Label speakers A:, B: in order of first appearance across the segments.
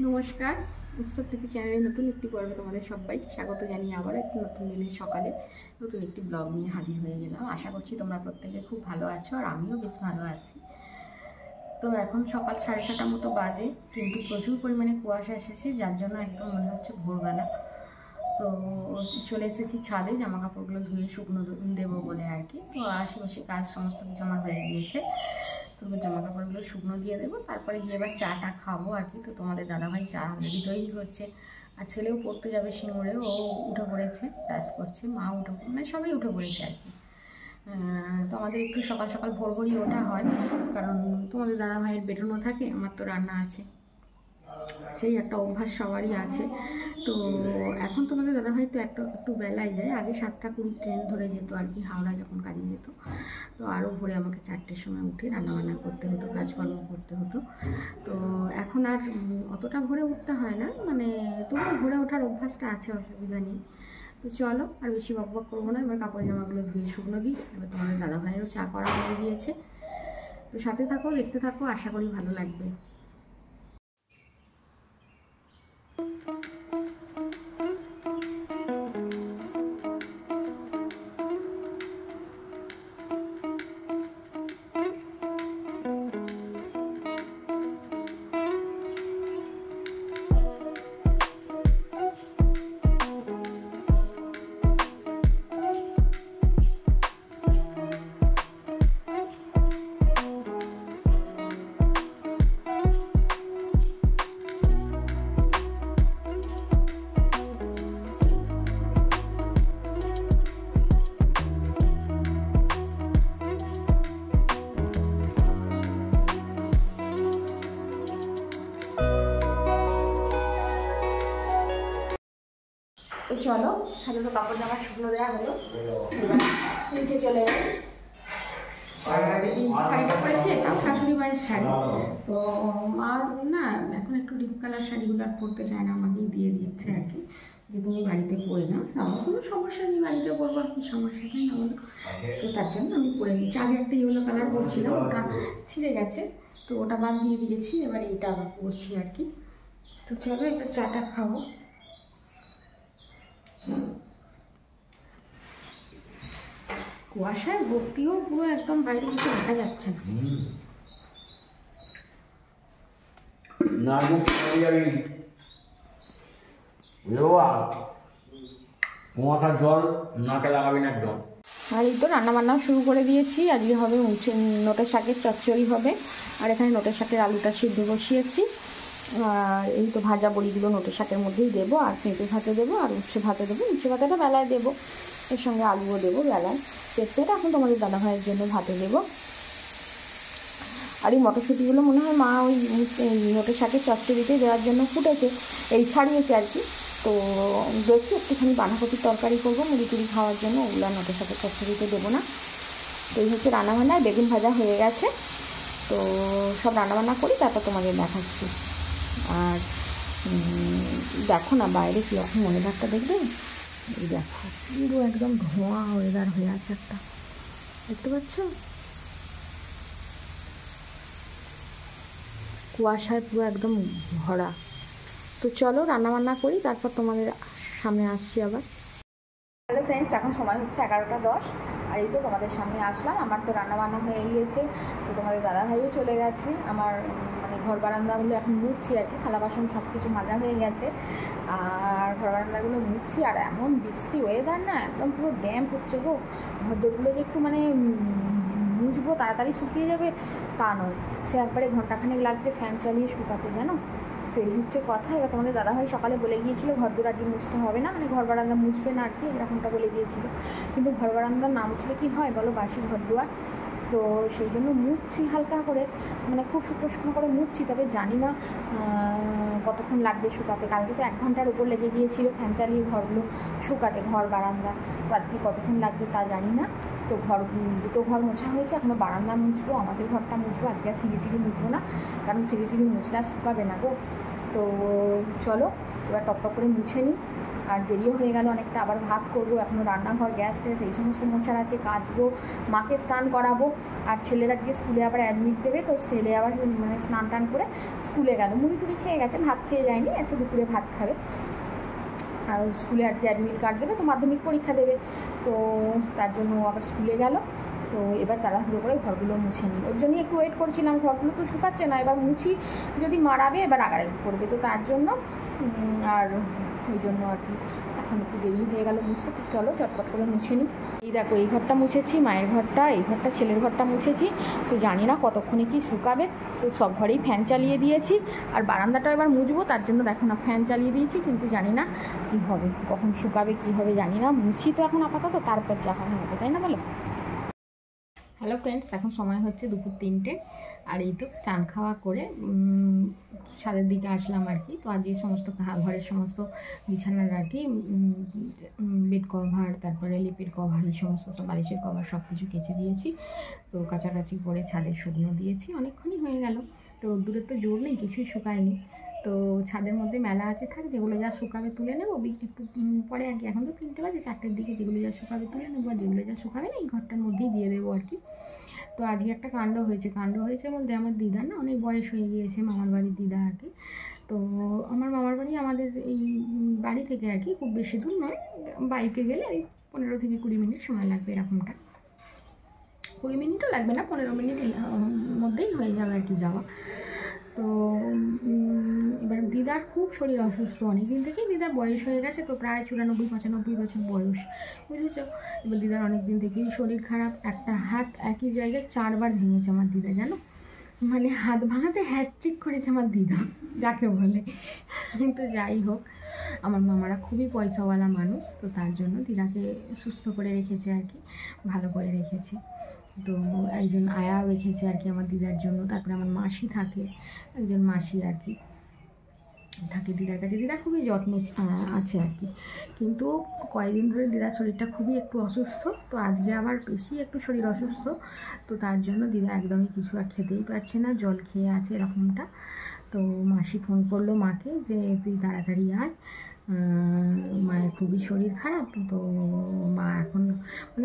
A: নমস্কার, উৎসব টিভি চ্যানেলে নতুন একটি পর্বে তোমাদের সবাইকে স্বাগত জানিয়ে আবার একটি নতুন দিনের সকালে নতুন একটি ব্লগ নিয়ে হাজির হয়ে গেলাম। আশা করছি তোমরা প্রত্যেকে খুব ভালো আছো, আর আমিও বেশ ভালো আছি। তো এখন সকাল 7:30 মতো বাজে, কিন্তু প্রচুর পরিমাণে কুয়াশা এসেছে, যার জন্য একদম মনে হচ্ছে ভোরবেলা। তো চলে এসেছি ছাদে জামা কাপড়গুলো ধুয়ে শুকনো দেবো বলে আর কি। তো আশেপাশে কাজ সমস্ত কিছু আমার হয়ে গিয়েছে, তো জামা কাপড়গুলো শুকনো দিয়ে দেবো, তারপরে গিয়ে এবার চাটা খাবো আর কি। তো তোমাদের দাদাভাই চা অলরেডি তৈরি করছে, আর ছেলেও পড়তে যাবে সিঙ্গুরে, ও উঠে পড়েছে, ব্রাশ করছে, মা উঠে মানে সবাই উঠে পড়েছে আর কি। তো আমাদের একটু সকাল সকাল ভোরই ওঠা হয়, কারণ তোমাদের দাদাভাইয়ের বেরোনো থাকে, আমার তো রান্না আছে, সেই একটা অভ্যাস সবারই আছে। তো এখন তোমাদের দাদাভাই তো একটু বেলায় যায়, আগে 7:20 ট্রেন ধরে যেত আর কি, হাওড়ায় যখন কাজে যেত। তো আরও ভোরে আমাকে 4টের সময় উঠে রান্নাবান্না করতে হতো, কাজকর্ম করতে হতো। তো এখন আর অতটা ভোরে উঠতে হয় না, মানে তবু ভোরে ওঠার অভ্যাসটা আছে, অসুবিধা নেই। তো চলো আর বেশি বকবক করবো না, এবার কাপড় জামাগুলো ধুয়ে শুকনো দিই। এবার তোমাদের দাদাভাইয়েরও চা করা হয়ে গিয়েছে। তো সাথে থাকো, দেখতে থাকো, আশা করি ভালো লাগবে। তো চলো, ছাদে তো কাপড় জামা শুকনো দেওয়া হলো, নিচে চলে যাই। আর এই শাড়িটা পরেছি, এটা শাশুড়ি মায়ের শাড়ি। তো মা না এখন একটু ডিপ কালার শাড়িগুলো আর পরতে চায় না, আমাকেই দিয়ে দিচ্ছে আর কি, যে তুমি বাড়িতে পরে না, আমার কোনো সমস্যা নেই, বাড়িতে পরবো, আর কি সমস্যাটাই না বলো। তো তার জন্য আমি পরে নিচ্ছি। আগে একটা ইয়েলো কালার পরছিলাম, ওটা ছিঁড়ে গেছে, তো ওটা বাদ দিয়ে দিয়েছি, এবার এইটা আবার পরছি আর কি। তো চলো একটা চাটা খাবো। কুয়াশায় ভর্তিও, পুরো একদম বাইরে কিছু দেখা যাচ্ছে না।
B: কুয়াশার জল নাকে লাগাবি না একদম।
A: আর এই তো রান্নাবান্নাও শুরু করে দিয়েছি। আজকে হবে নোটের শাকের চচ্চড়ি হবে, আর এখানে নোটের শাকের আলুটা সিদ্ধ বসিয়েছি। আর এই তো ভাজা বড়িগুলো নোটের শাকের মধ্যেই দেবো, আর পেঁপে ভাতে দেবো, আর উচ্ছে ভাতে দেবো। উচ্ছে ভাতেটা বেলায় দেবো, এর সঙ্গে আলুও দেবো বেলায়। পেঁপেটা এখন তোমাদের দাদাভাইয়ের জন্য ভাতে দেবো। আর এই মটরশুঁটিগুলো মনে হয় মা ওই নোটের শাকের চচ্চড়িতে দেওয়ার জন্য ফুটেছে, এই ছাড়িয়েছে আর কি। তো দেখছি একটুখানি বাঁধাকপির তরকারি করবো মুড়ি টুড়ি খাওয়ার জন্য, ওগুলো নোটের শাকের চচ্চড়িতে দেবো না। তো এই হচ্ছে রান্নাবান্না, বেগুন ভাজা হয়ে গেছে। তো সব রান্নাবান্না করি, তারপর তোমাদের দেখাচ্ছি। আর দেখো না বাইরে কীরকম ওয়েদারটা, দেখবে এই দেখো পুরো একদম ধোঁয়া ওয়েদার হয়ে আছে একটা, দেখতে পাচ্ছ? কুয়াশায় পুরো একদম ভরা। তো চলো রান্নাবান্না করি, তারপর তোমাদের সামনে আসছি আবার। হ্যালো ফ্রেন্ডস, এখন সময় হচ্ছে 11:10, আর এই তো তোমাদের সামনে আসলাম। আমার তো রান্নাবান্না হয়ে গিয়েছে, তো তোমাদের দাদাভাইও চলে গেছে। আমার মানে ঘর বারান্দাগুলো এখন মুছছি আর কি, থালা বাসন সব কিছু মাজা হয়ে গেছে, আর ঘর বারান্দাগুলো মুছছি। আর এমন বৃষ্টি ওয়েদার না, একদম পুরো ড্যাম্প হচ্ছে গো। ঘরদোরগুলো যে একটু মানে মুছবো তাড়াতাড়ি শুকিয়ে যাবে তা নয়, সে একবারে ঘন্টাখানেক লাগছে ফ্যান চালিয়ে শুকাতে, জানো। তো এই হচ্ছে কথা। এবার তোমাদের দাদাভাই সকালে বলে গিয়েছিলো ঘরদোর আজকে মুছতে হবে না, মানে ঘর বারান্দা মুছবে না আর কি, এরকমটা বলে গিয়েছিলো। কিন্তু ঘর বারান্দা না মুছলে কি হয় বলো, বাসি ঘর দুয়ার। তো সেই জন্য মুছছি হালকা করে, মানে খুব শুকনো শুকনো করে মুছছি। তবে জানি না কতক্ষণ লাগবে শুকাতে। কালকে তো 1 ঘন্টার উপর লেগে গিয়েছিলো ফ্যান চালিয়ে ঘরগুলো শুকাতে, ঘর বারান্দা। তো আজকে কতক্ষণ লাগবে তা জানি না। তো দুটো ঘর মোছা হয়েছে, এখনও বারান্দা মুছবো, আমাদের ঘরটা মুছবো। আজকে আর সিঁড়ি মুছবো না, কারণ সিঁড়ি মুছলে আর শুকাবে না গো। তো চলো এবার টপ করে মুছে নিই, আর দেরিও হয়ে গেল অনেকটা। আবার ভাত করবো, এখনও রান্নাঘর গ্যাস ট্যাস এই সমস্ত মোছার আছে, কাচবো, মাকে স্নান করাবো। আর ছেলেরা গিয়ে স্কুলে আবার অ্যাডমিট দেবে, তো ছেলে আবার মানে স্নান টান করে স্কুলে গেল। মুড়ি টুড়ি খেয়ে গেছে, ভাত খেয়ে যায়নি, এসে দুপুরে ভাত খাবে। আর স্কুলে আজকে অ্যাডমিট কার্ড দেবে, তো মাধ্যমিক পরীক্ষা দেবে, তো তার জন্য আবার স্কুলে গেল। তো এবার তাড়াহুড়ো করে ঘরগুলো মুছে নিই, ওর জন্যই একটু ওয়েট করছিলাম। ঘরগুলো তো শুকাচ্ছে না, এবার মুছি, যদি মারাবে এবার রাগারাগি করবে, তো তার জন্য আর ওই জন্য আর কি এখন একটু দেরি হয়ে গেল মুছতে। তো চলো চটপট করে মুছে নিই। এই দেখো, এই ঘরটা মুছেছি, মায়ের ঘরটা, এই ঘরটা, ছেলের ঘরটা মুছেছি। তো জানি না কতক্ষণে কি শুকাবে, তো সব ঘরেই ফ্যান চালিয়ে দিয়েছি। আর বারান্দাটা এবার মুছবো, তার জন্য দেখো না ফ্যান চালিয়ে দিয়েছি, কিন্তু জানি না কি হবে, কখন শুকাবে কি হবে জানি না। মুছি তো এখন আপাতত, তারপর যা হয় হবে, তাই না বলো? হ্যালো ফ্রেন্ডস, এখন সময় হচ্ছে দুপুর 3টে। আর এই তো চান খাওয়া করে ছাদের দিকে আসলাম আর কি। তো আজ এই সমস্ত ঘরের সমস্ত বিছানার আর কি বেড কভার, তারপরে লিপের কভার, এই সমস্ত সব বালিশের কভার সব কিছু কেচে দিয়েছি। তো কাছাকাছি করে ছাদে শুকনো দিয়েছি, অনেকক্ষণই হয়ে গেল। তো রোদ্দুরের তো জোর নেই, কিছুই শুকায়নি। তো ছাদের মধ্যে মেলা আছে, থাক, যেগুলো যা শুকাবে তুলে নেবো একটু পরে আর কি। এখন তো 3টে বাজে, 4টের দিকে যেগুলো যা শুকাবে তুলে নেবো, আর যেগুলো যা শুকাবে না এই ঘরটার মধ্যেই দিয়ে দেবো আর কি। তো আজকে একটা কাণ্ড হয়েছে বলতে, আমার দিদা না অনেক বয়স হয়ে গিয়েছে, মামার বাড়ির দিদা আর কি। তো আমার মামার বাড়ি আমাদের এই বাড়ি থেকে আর কি খুব বেশি দূর নয়, বাইকে গেলে ওই 15 থেকে 20 মিনিট সময় লাগবে, এরকমটা। 20 মিনিটও লাগবে না, 15 মিনিট মধ্যেই হয়ে যাবে আর কি যাওয়া। তো এবার দিদার খুব শরীর অসুস্থ, অনেকদিন থেকেই দিদার বয়স হয়ে গেছে, তো প্রায় 94-95 বছর বয়স, বুঝেছ। এবার দিদার অনেক দিন থেকেই শরীর খারাপ। একটা হাত একই জায়গায় 4বার ভেঙেছে আমার দিদা, জানো, মানে হাত ভাঙাতে হ্যাট্রিক করেছে আমার দিদা, যাকে বলে। কিন্তু যাই হোক, আমার মামারা খুবই পয়সাওয়ালা মানুষ, তো তার জন্য দিদাকে সুস্থ করে রেখেছে আর কি, ভালো করে রেখেছে। তো একজন আয়া রেখেছে আর কি আমার দিদার জন্য। তারপরে আমার মাসি থাকে, একজন মাসি আর কি থাকে দিদার কাছে। দিদা খুবই যত্নে আছে আর কি, কিন্তু কয়েকদিন ধরে দিদার শরীরটা খুবই একটু অসুস্থ। তো আজকে আবার বেশি একটু শরীর অসুস্থ, তো তার জন্য দিদা একদমই কিছু আর খেতেই পারছে না, জল খেয়ে আছে এরকমটা। তো মাসি ফোন করলো মাকে যে তুই তাড়াতাড়ি আয়, মায়ের খুবই শরীর খারাপ। তো মা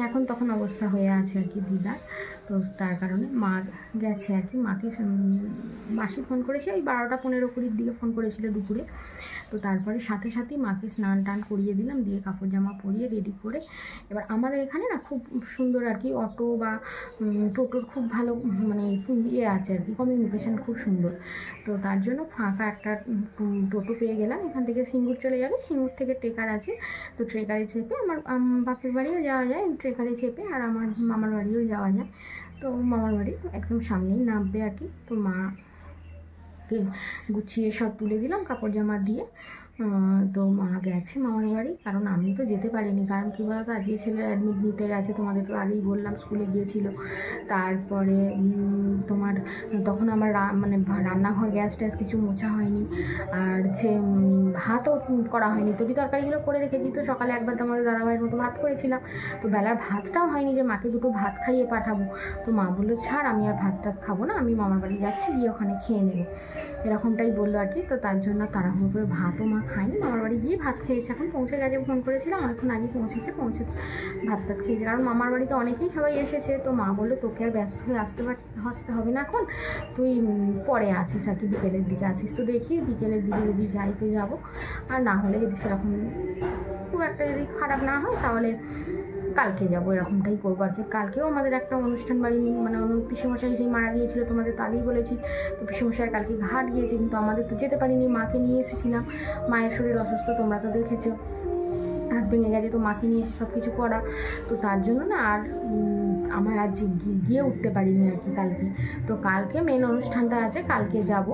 A: এখন তখন অবস্থা হয়ে আছে আর কি দিদার। তো তার কারণে মা গেছে আর কি। মাকে মাসি ফোন করেছে ওই 12টা-15-20 দিকে ফোন করেছিল দুপুরে। তো তারপরে সাথে সাথেই মাকে স্নান টান করিয়ে দিলাম, দিয়ে কাপড় জামা পরিয়ে রেডি করে। এবার আমাদের এখানে না খুব সুন্দর আর কি অটো বা টোটোর খুব ভালো মানে ইয়ে আছে আর কি, কমিউনিকেশান খুব সুন্দর। তো তার জন্য ফাঁকা একটা টোটো পেয়ে গেলাম, এখান থেকে সিঙ্গুর চলে যাবে, সিঙ্গুর থেকে ট্রেকার আছে, তো ট্রেকারে চেপে আমার বাপের বাড়িও যাওয়া যায়, ট্রেকারে চেপে, আর আমার মামার বাড়িও যাওয়া যায়। তো মামার বাড়ি একদম সামনেই নামবে আর কি। তো মাকে গুছিয়ে সব তুলে দিলাম কাপড় জামা দিয়ে। তো মা গেছে মামার বাড়ি, কারণ আমি তো যেতে পারিনি, কারণ কী বলতো আজকে ছেলে অ্যাডমিট নিতে গেছে, তোমাদের তো আগেই বললাম, স্কুলে গিয়েছিল। তারপরে তোমার তখন আমার মানে রান্নাঘর গ্যাস ট্যাস কিছু মোছা হয়নি, আর ভাতও করা হয়নি, তরকারিগুলো করে রেখেছি। তো সকালে একবার তো আমাদের দাদাভাইয়ের মতো ভাত করেছিলাম, তো বেলার ভাতটাও হয়নি যে মাকে দুটো ভাত খাইয়ে পাঠাবো। তো মা বললো ছাড়, আমি আর ভাত টাত খাবো না, আমি মামার বাড়ি যাচ্ছি, গিয়ে ওখানে খেয়ে নেবো, এরকমটাই বললো আর কি। তো তার জন্য তাড়াহুড়ো করে ভাতও মা খায়নি, মামার বাড়ি গিয়ে ভাত খেয়েছে। এখন পৌঁছে গেছে, ফোন করেছিলাম অনেকক্ষণ আগে পৌঁছে ভাত খেয়েছে, কারণ মামার বাড়িতে অনেকেই সবাই এসেছে। তো মা বললো তোকে আর ব্যস্ত হয়ে আসতে হবে না, এখন তুই পরে আসিস আর কি, বিকেলের দিকে আসিস। তো দেখি বিকেলের দিকে যদি যাই তো যাবো, আর না হলে যদি সেরকম খুব একটা যদি খারাপ না হয় তাহলে কালকে যাবো, এরকমটাই করবো আর কি। কালকেও আমাদের একটা অনুষ্ঠান বাড়ি মানে পিসেমশাই সেই মারা গিয়েছিলো, তোমাদের তো আগেই বলেছি। তো পিসেমশাই কালকে ঘাট গিয়েছে, কিন্তু আমাদের তো যেতে পারিনি, মাকে নিয়ে এসেছিলাম। মায়ের শরীর অসুস্থ, তোমরা তো দেখেছো, হাত ভেঙে গেছে, তো মাকে নিয়ে এসে সব কিছু করা। তো তার জন্য না আর আমার আজ গিয়ে উঠতে পারিনি আর কি কালকে। তো কালকে মেন অনুষ্ঠানটা আছে, কালকে যাব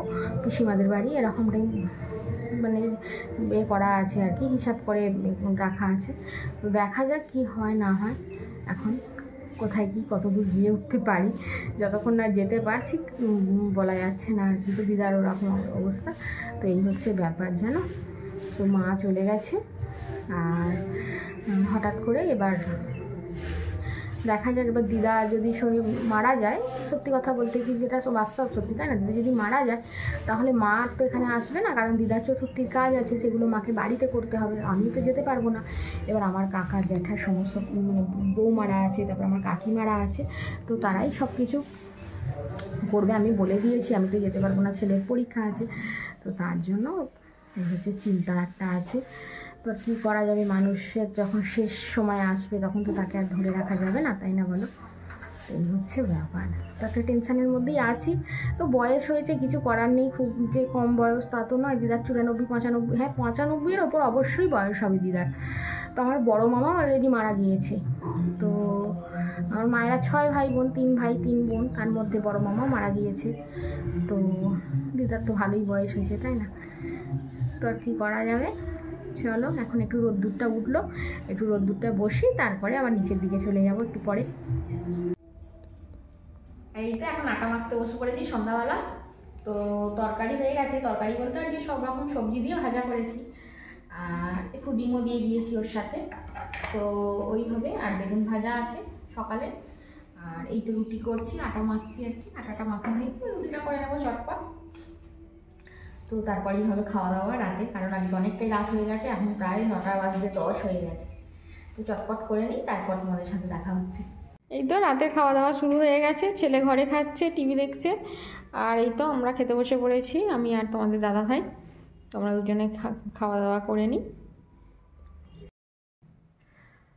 A: পিসিমাদের বাড়ি, এরকমটাই মানে করা আছে আর কি, হিসাব করে রাখা আছে। তো দেখা যাক কি হয় না হয়, এখন কোথায় কি কত দূর গিয়ে উঠতে পারি, যতক্ষণ না যেতে পারছি বলা যাচ্ছে না আর কি। তো দিদার ওরকম অবস্থা, তো এই হচ্ছে ব্যাপার জানো। তো মা চলে গেছে, আর হঠাৎ করে এবার দেখা যাক এবার দিদা যদি শরীর মারা যায়, সত্যি কথা বলতে কি যেটা বাস্তব সত্যি, তাই না? দিদা যদি মারা যায় তাহলে মা তো এখানে আসবে না, কারণ দিদার চতুর্থীর কাজ আছে, সেগুলো মাকে বাড়িতে করতে হবে, আমি তো যেতে পারবো না। এবার আমার কাকা জ্যাঠার সমস্ত মানে বৌমারা আছে, তারপর আমার কাকিমারা আছে, তো তারাই সব কিছু করবে। আমি বলে দিয়েছি আমি তো যেতে পারবো না, ছেলের পরীক্ষা আছে, তো তার জন্য হচ্ছে চিন্তা একটা আছে। তো কী করা যাবে, মানুষের যখন শেষ সময় আসবে তখন তো তাকে আর ধরে রাখা যাবে না, তাই না বলো? এই হচ্ছে ব্যাপার, তো একটা টেনশানের মধ্যেই আছি। তো বয়স হয়েছে, কিছু করার নেই, খুব যে কম বয়স তা তো নয়। দিদার 94 95, হ্যাঁ 95-এর ওপর অবশ্যই বয়স হবে দিদার। তো আমার বড়ো মামা অলরেডি মারা গিয়েছে। তো আমার মায়েরা 6 ভাই বোন, 3 ভাই 3 বোন, তার মধ্যে বড়ো মামাও মারা গিয়েছে। তো দিদার তো ভালোই বয়স হয়েছে, তাই না? তো আর কী করা যাবে। চলো এখন একটু রোদ্দুরটা উঠলো, একটু রোদ্দুরটা বসি, তারপরে আবার নিচের দিকে চলে যাবো একটু পরে। এই তো এখন আটা মাখতে বসে পড়েছি সন্ধ্যাবেলা। তো তরকারি হয়ে গেছে, তরকারি বলতে আর কি সব রকম সবজি দিয়ে ভাজা করেছি, আর একটু ডিমও দিয়ে দিয়েছি ওর সাথে, তো ওই হবে। আর বেগুন ভাজা আছে সকালে, আর এই তো রুটি করছি, আটা মাখছি আর কি। আটাটা মাখা হয়ে রুটিটা করে নেবো চটপট। তো তারপরেই হবে খাওয়া দাওয়া রাতে, কারণ আজকে অনেকটাই রাত হয়ে গেছে, এখন প্রায় 9:10 হয়ে গেছে। তো চটপট করে নিই, তারপর তোমাদের সাথে দেখা হচ্ছে। এই তো রাতের খাওয়া দাওয়া শুরু হয়ে গেছে, ছেলে ঘরে খাচ্ছে, টিভি দেখছে, আর এই তো আমরা খেতে বসে পড়েছি, আমি আর তোমাদের দাদা ভাই। তোমরা দুজনে খাওয়া দাওয়া করে নিই।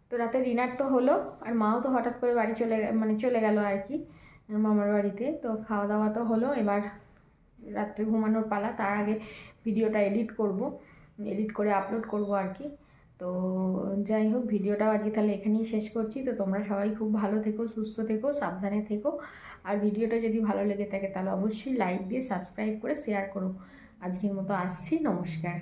A: তো রাতে ডিনার তো হলো, আর মাও তো হঠাৎ করে বাড়ি চলে গেল আর কি মামার বাড়িতে। তো খাওয়া দাওয়া তো হলো, এবার রাত্রে ঘুমানোর পালা। তার আগে ভিডিওটা এডিট করে আপলোড করব আর কি। তো যাই হোক, ভিডিওটাও আজকে তাহলে এখানেই শেষ করছি। তো তোমরা সবাই খুব ভালো থেকো, সুস্থ থেকো, সাবধানে থেকো। আর ভিডিওটা যদি ভালো লেগে থাকে তাহলে অবশ্যই লাইক দিয়ে সাবস্ক্রাইব করে শেয়ার করো। আজকের মতো আসছি, নমস্কার।